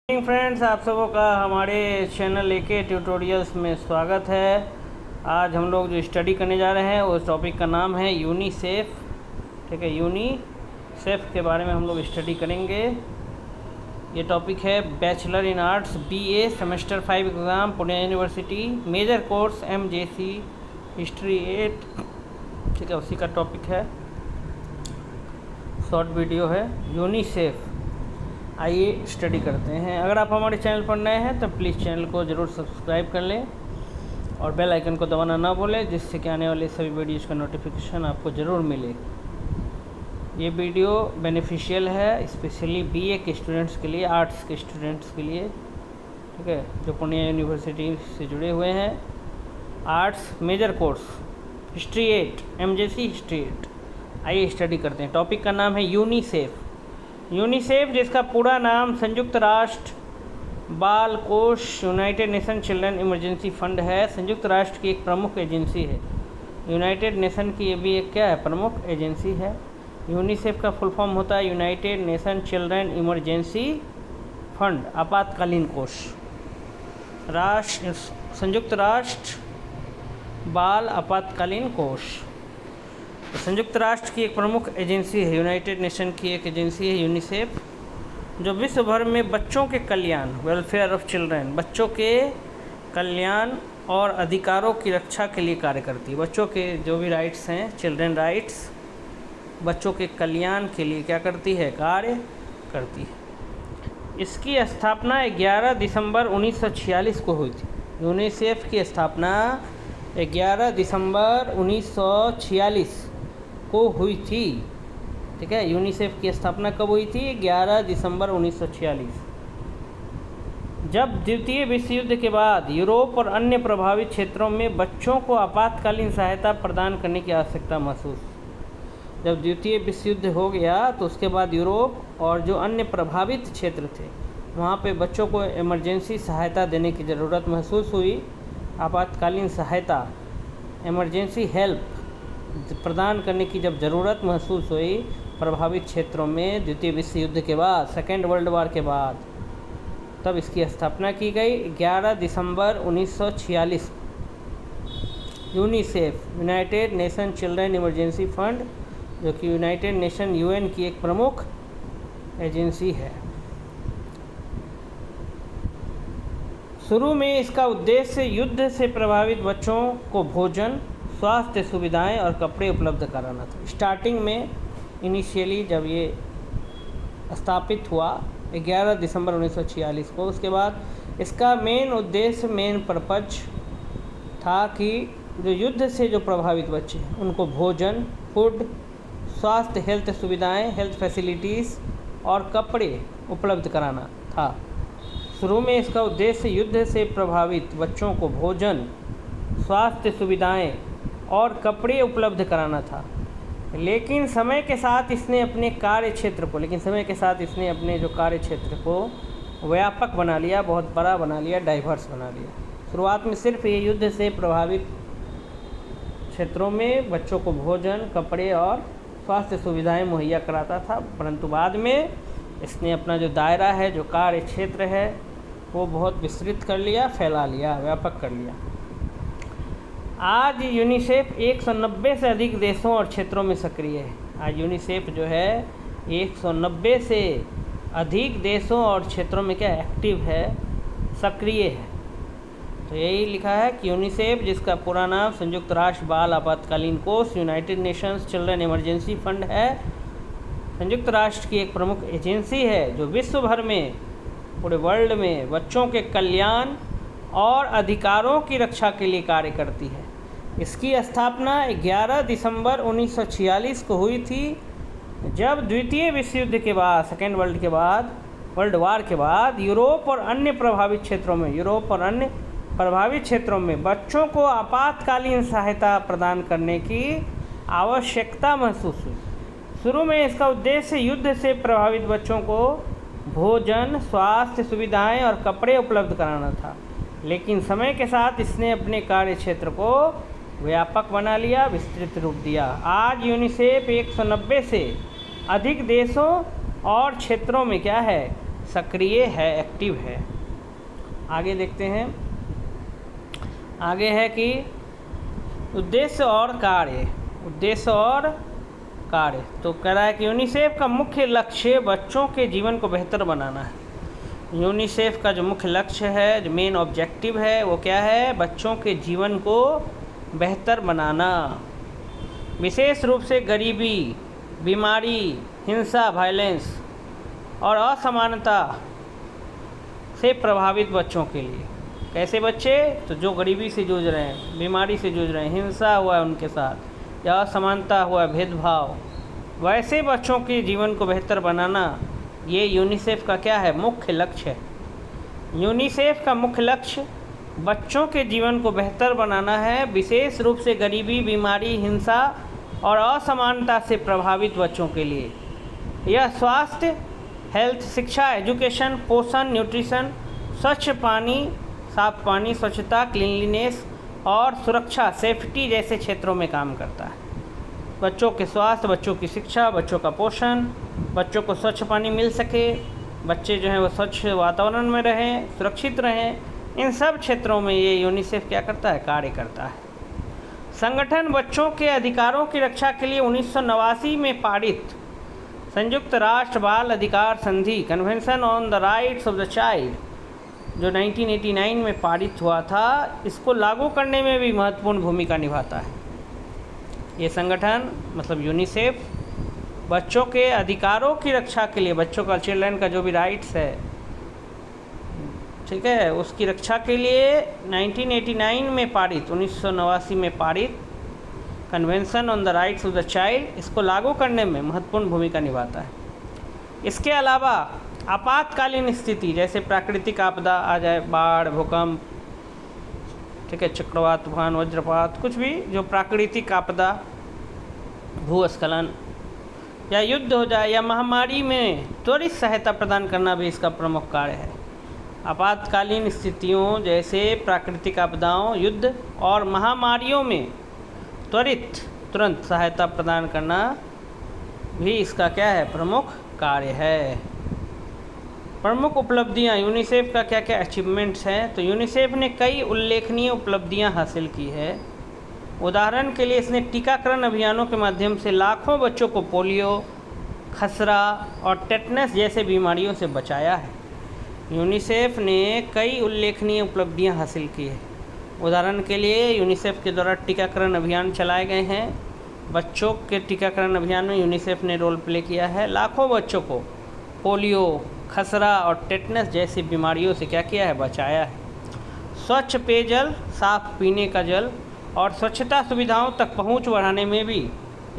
Friends, आप सबों का हमारे चैनल एके ट्यूटोरियल्स में स्वागत है। आज हम लोग जो स्टडी करने जा रहे हैं उस टॉपिक का नाम है यूनिसेफ। ठीक है, यूनिसेफ के बारे में हम लोग स्टडी करेंगे। ये टॉपिक है bachelor in arts BA semester 5 exam, Pune university, major course MJC history 8। ठीक है, उसी का टॉपिक है, शॉर्ट वीडियो है यूनिसेफ। आइए स्टडी करते हैं। अगर आप हमारे चैनल पर नए हैं तो प्लीज़ चैनल को ज़रूर सब्सक्राइब कर लें और बेल आइकन को दबाना ना भूलें, जिससे कि आने वाले सभी वीडियोज़ का नोटिफिकेशन आपको ज़रूर मिले। ये वीडियो बेनिफिशियल है स्पेशली बीए के स्टूडेंट्स के लिए, आर्ट्स के स्टूडेंट्स के लिए। ठीक है, जो पुणे यूनिवर्सिटी से जुड़े हुए हैं। Arts major course history 8, MJC history 8। आइए स्टडी करते हैं। टॉपिक का नाम है यूनिसेफ। यूनिसेफ, जिसका पूरा नाम संयुक्त राष्ट्र बाल कोष United nation children emergency fund है, संयुक्त राष्ट्र की एक प्रमुख एजेंसी है। यूनाइटेड नेशन की ये भी एक क्या है, प्रमुख एजेंसी है। यूनिसेफ का फुल फॉर्म होता है United nation children emergency fund, आपातकालीन कोष। संयुक्त राष्ट्र बाल आपातकालीन कोष संयुक्त राष्ट्र की एक प्रमुख एजेंसी है। यूनाइटेड नेशन की एक एजेंसी है यूनिसेफ, जो विश्व भर में बच्चों के कल्याण, वेलफेयर ऑफ चिल्ड्रन, बच्चों के कल्याण और अधिकारों की रक्षा के लिए कार्य करती है। बच्चों के जो भी राइट्स हैं, चिल्ड्रन राइट्स, बच्चों के कल्याण के लिए क्या करती है, कार्य करती है। इसकी स्थापना 11 दिसंबर 1946 को हुई थी। यूनिसेफ की स्थापना 11 दिसंबर 1946 को हुई थी। ठीक है, यूनिसेफ की स्थापना कब हुई थी? 11 दिसंबर 1946। जब द्वितीय विश्व युद्ध के बाद यूरोप और अन्य प्रभावित क्षेत्रों में बच्चों को आपातकालीन सहायता प्रदान करने की आवश्यकता महसूस। जब द्वितीय विश्व युद्ध हो गया तो उसके बाद यूरोप और जो अन्य प्रभावित क्षेत्र थे वहाँ पे बच्चों को इमरजेंसी सहायता देने की ज़रूरत महसूस हुई। आपातकालीन सहायता, इमरजेंसी हेल्प प्रदान करने की जब ज़रूरत महसूस हुई प्रभावित क्षेत्रों में द्वितीय विश्व युद्ध के बाद, सेकेंड वर्ल्ड वॉर के बाद, तब इसकी स्थापना की गई 11 दिसंबर 1946। UNICEF, United nation children emergency fund, जो कि यूनाइटेड नेशन यूएन की एक प्रमुख एजेंसी है। शुरू में इसका उद्देश्य युद्ध से प्रभावित बच्चों को भोजन, स्वास्थ्य सुविधाएं और कपड़े उपलब्ध कराना था। स्टार्टिंग में इनिशियली जब ये स्थापित हुआ 11 दिसंबर 1946 को, उसके बाद इसका मेन उद्देश्य, मेन पर्पज था कि जो युद्ध से जो प्रभावित बच्चे हैं उनको भोजन, फूड, स्वास्थ्य, हेल्थ सुविधाएं, हेल्थ फैसिलिटीज़ और कपड़े उपलब्ध कराना था। शुरू में इसका उद्देश्य युद्ध से प्रभावित बच्चों को भोजन, स्वास्थ्य सुविधाएं और कपड़े उपलब्ध कराना था। लेकिन समय के साथ इसने अपने कार्य क्षेत्र जो कार्य क्षेत्र को व्यापक बना लिया, बहुत बड़ा बना लिया, डाइवर्स बना लिया। शुरुआत में सिर्फ ये युद्ध से प्रभावित क्षेत्रों में बच्चों को भोजन, कपड़े और स्वास्थ्य सुविधाएं मुहैया कराता था, परंतु बाद में इसने अपना जो दायरा है, जो कार्य क्षेत्र है, वो बहुत विस्तृत कर लिया, फैला लिया, व्यापक कर लिया। आज यूनिसेफ 190 से अधिक देशों और क्षेत्रों में सक्रिय है। आज यूनिसेफ जो है 190 से अधिक देशों और क्षेत्रों में क्या एक्टिव है, सक्रिय है। तो यही लिखा है कि यूनिसेफ, जिसका पूरा नाम संयुक्त राष्ट्र बाल आपातकालीन कोष United Nations children emergency fund है, संयुक्त राष्ट्र की एक प्रमुख एजेंसी है जो विश्व भर में, पूरे वर्ल्ड में बच्चों के कल्याण और अधिकारों की रक्षा के लिए कार्य करती है। इसकी स्थापना 11 दिसंबर 1946 को हुई थी, जब द्वितीय विश्व युद्ध के बाद, सेकेंड वर्ल्ड वॉर के बाद यूरोप और अन्य प्रभावित क्षेत्रों में बच्चों को आपातकालीन सहायता प्रदान करने की आवश्यकता महसूस हुई। शुरू में इसका उद्देश्य युद्ध से प्रभावित बच्चों को भोजन, स्वास्थ्य सुविधाएं और कपड़े उपलब्ध कराना था, लेकिन समय के साथ इसने अपने कार्य क्षेत्र को व्यापक बना लिया, विस्तृत रूप दिया। आज यूनिसेफ 190 से अधिक देशों और क्षेत्रों में क्या है, सक्रिय है, एक्टिव है। आगे देखते हैं, आगे है कि उद्देश्य और कार्य। उद्देश्य और कार्य तो कह रहा है कि यूनिसेफ का मुख्य लक्ष्य बच्चों के जीवन को बेहतर बनाना है। यूनिसेफ का जो मुख्य लक्ष्य है, जो मेन ऑब्जेक्टिव है, वो क्या है? बच्चों के जीवन को बेहतर बनाना, विशेष रूप से गरीबी, बीमारी, हिंसा, वायलेंस और असमानता से प्रभावित बच्चों के लिए। कैसे बच्चे? तो जो गरीबी से जूझ रहे हैं, बीमारी से जूझ रहे हैं, हिंसा हुआ है उनके साथ या असमानता हुआ है, भेदभाव, वैसे बच्चों के जीवन को बेहतर बनाना, ये यूनिसेफ का क्या है? मुख्य लक्ष्य है। यूनिसेफ का मुख्य लक्ष्य बच्चों के जीवन को बेहतर बनाना है, विशेष रूप से गरीबी, बीमारी, हिंसा और असमानता से प्रभावित बच्चों के लिए। यह स्वास्थ्य, हेल्थ, शिक्षा, एजुकेशन, पोषण, न्यूट्रिशन, स्वच्छ पानी, साफ पानी, स्वच्छता, क्लीनलीनेस और सुरक्षा, सेफ्टी जैसे क्षेत्रों में काम करता है। बच्चों के स्वास्थ्य, बच्चों की शिक्षा, बच्चों का पोषण, बच्चों को स्वच्छ पानी मिल सके, बच्चे जो हैं वो स्वच्छ वातावरण में रहें, सुरक्षित रहें, इन सब क्षेत्रों में ये यूनिसेफ क्या करता है? कार्य करता है। संगठन बच्चों के अधिकारों की रक्षा के लिए 1989 में पारित संयुक्त राष्ट्र बाल अधिकार संधि, convention on the rights of the child, जो 1989 में पारित हुआ था, इसको लागू करने में भी महत्वपूर्ण भूमिका निभाता है। ये संगठन मतलब यूनिसेफ बच्चों के अधिकारों की रक्षा के लिए, बच्चों का, चिल्ड्रन का जो भी राइट्स है, ठीक है, उसकी रक्षा के लिए 1989 में पारित, 1989 में पारित convention on the rights of the child, इसको लागू करने में महत्वपूर्ण भूमिका निभाता है। इसके अलावा आपातकालीन स्थिति जैसे प्राकृतिक आपदा आ जाए, बाढ़, भूकंप, ठीक है, चक्रवात, तूफान, वज्रपात, कुछ भी जो प्राकृतिक आपदा, भूस्खलन या युद्ध हो जाए या महामारी में त्वरित सहायता प्रदान करना भी इसका प्रमुख कार्य है। आपातकालीन स्थितियों जैसे प्राकृतिक आपदाओं, युद्ध और महामारियों में तुरंत सहायता प्रदान करना भी इसका क्या है? प्रमुख कार्य है। प्रमुख उपलब्धियां यूनिसेफ का क्या क्या अचीवमेंट्स हैं? तो यूनिसेफ ने कई उल्लेखनीय उपलब्धियां हासिल की है। उदाहरण के लिए इसने टीकाकरण अभियानों के माध्यम से लाखों बच्चों को पोलियो, खसरा और टेटनस जैसे बीमारियों से बचाया है। यूनिसेफ ने कई उल्लेखनीय उपलब्धियां हासिल की है। उदाहरण के लिए यूनिसेफ के द्वारा टीकाकरण अभियान चलाए गए हैं। बच्चों के टीकाकरण अभियान में यूनिसेफ ने रोल प्ले किया है। लाखों बच्चों को पोलियो, खसरा और टेटनस जैसी बीमारियों से क्या किया है? बचाया है। स्वच्छ पेयजल, साफ पीने का जल और स्वच्छता सुविधाओं तक पहुंच बढ़ाने में भी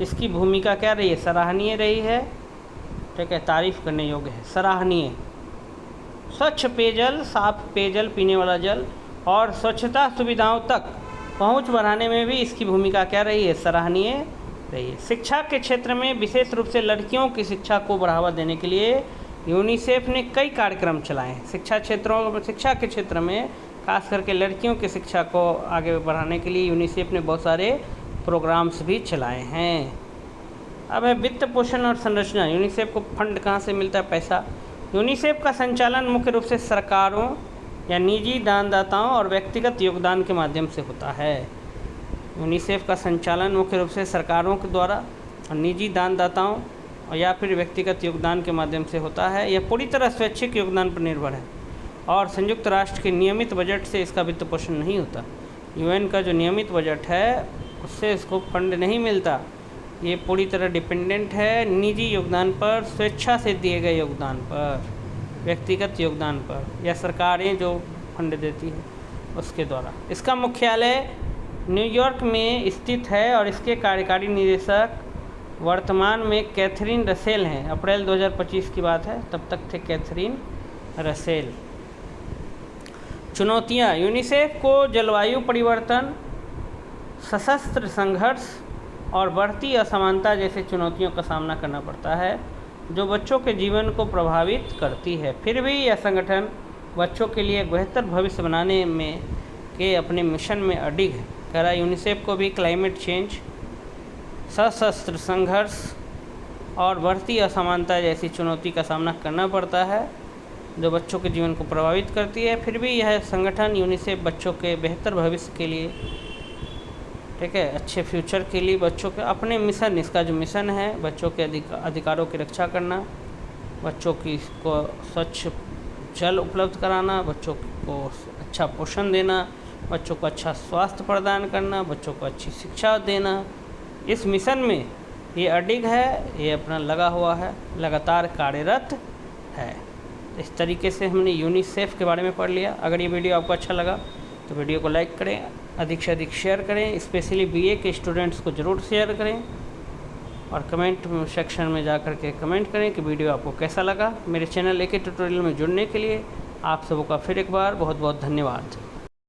इसकी भूमिका क्या रही है? सराहनीय रही है, ठीक है, तारीफ करने योग्य है, सराहनीय। स्वच्छ पेयजल, साफ पेयजल, पीने वाला जल और स्वच्छता सुविधाओं तक पहुंच बढ़ाने में भी इसकी भूमिका क्या रही है? सराहनीय रही है। शिक्षा के क्षेत्र में विशेष रूप से लड़कियों की शिक्षा को बढ़ावा देने के लिए यूनिसेफ ने कई कार्यक्रम चलाए हैं। शिक्षा के क्षेत्र में खास करके लड़कियों की शिक्षा को आगे बढ़ाने के लिए यूनिसेफ ने बहुत सारे प्रोग्राम्स भी चलाए हैं। अब है वित्त पोषण और संरचना। यूनिसेफ को फंड कहाँ से मिलता है? पैसा। यूनिसेफ का संचालन मुख्य रूप से सरकारों या निजी दानदाताओं और व्यक्तिगत योगदान के माध्यम से होता है। यूनिसेफ का संचालन मुख्य रूप से सरकारों के द्वारा और निजी दानदाताओं और या फिर व्यक्तिगत योगदान के माध्यम से होता है। यह पूरी तरह स्वैच्छिक योगदान पर निर्भर है और संयुक्त राष्ट्र के नियमित बजट से इसका वित्त पोषण नहीं होता। यूएन का जो नियमित बजट है उससे इसको फंड नहीं मिलता। ये पूरी तरह डिपेंडेंट है निजी योगदान पर, स्वेच्छा से दिए गए योगदान पर, व्यक्तिगत योगदान पर या सरकारें जो फंड देती हैं उसके द्वारा। इसका मुख्यालय न्यूयॉर्क में स्थित है और इसके कार्यकारी निदेशक वर्तमान में कैथरीन रसेल हैं। अप्रैल 2025 की बात है, तब तक थे कैथरीन रसेल। चुनौतियाँ। यूनिसेफ को जलवायु परिवर्तन, सशस्त्र संघर्ष और बढ़ती असमानता जैसे चुनौतियों का सामना करना पड़ता है जो बच्चों के जीवन को प्रभावित करती है। फिर भी यह संगठन बच्चों के लिए एक बेहतर भविष्य बनाने में के अपने मिशन में अडिग है। कह रहा है यूनिसेफ को भी क्लाइमेट चेंज, सशस्त्र संघर्ष और बढ़ती असमानता जैसी चुनौती का सामना करना पड़ता है, जो बच्चों के जीवन को प्रभावित करती है। फिर भी यह संगठन यूनिसेफ बच्चों के बेहतर भविष्य के लिए, ठीक है, अच्छे फ्यूचर के लिए बच्चों के अपने मिशन, इसका जो मिशन है बच्चों के अधिकारों की रक्षा करना, बच्चों को स्वच्छ जल उपलब्ध कराना, बच्चों को अच्छा पोषण देना, बच्चों को अच्छा स्वास्थ्य प्रदान करना, बच्चों को अच्छी शिक्षा देना, इस मिशन में ये अडिग है, ये अपना लगा हुआ है, लगातार कार्यरत है। इस तरीके से हमने यूनिसेफ के बारे में पढ़ लिया। अगर ये वीडियो आपको अच्छा लगा तो वीडियो को लाइक करें, अधिक से अधिक शेयर करें, स्पेशली बीए के स्टूडेंट्स को ज़रूर शेयर करें और कमेंट सेक्शन में जा कर के कमेंट करें कि वीडियो आपको कैसा लगा। मेरे चैनल एके ट्यूटोरियल में जुड़ने के लिए आप सबों का फिर एक बार बहुत बहुत धन्यवाद।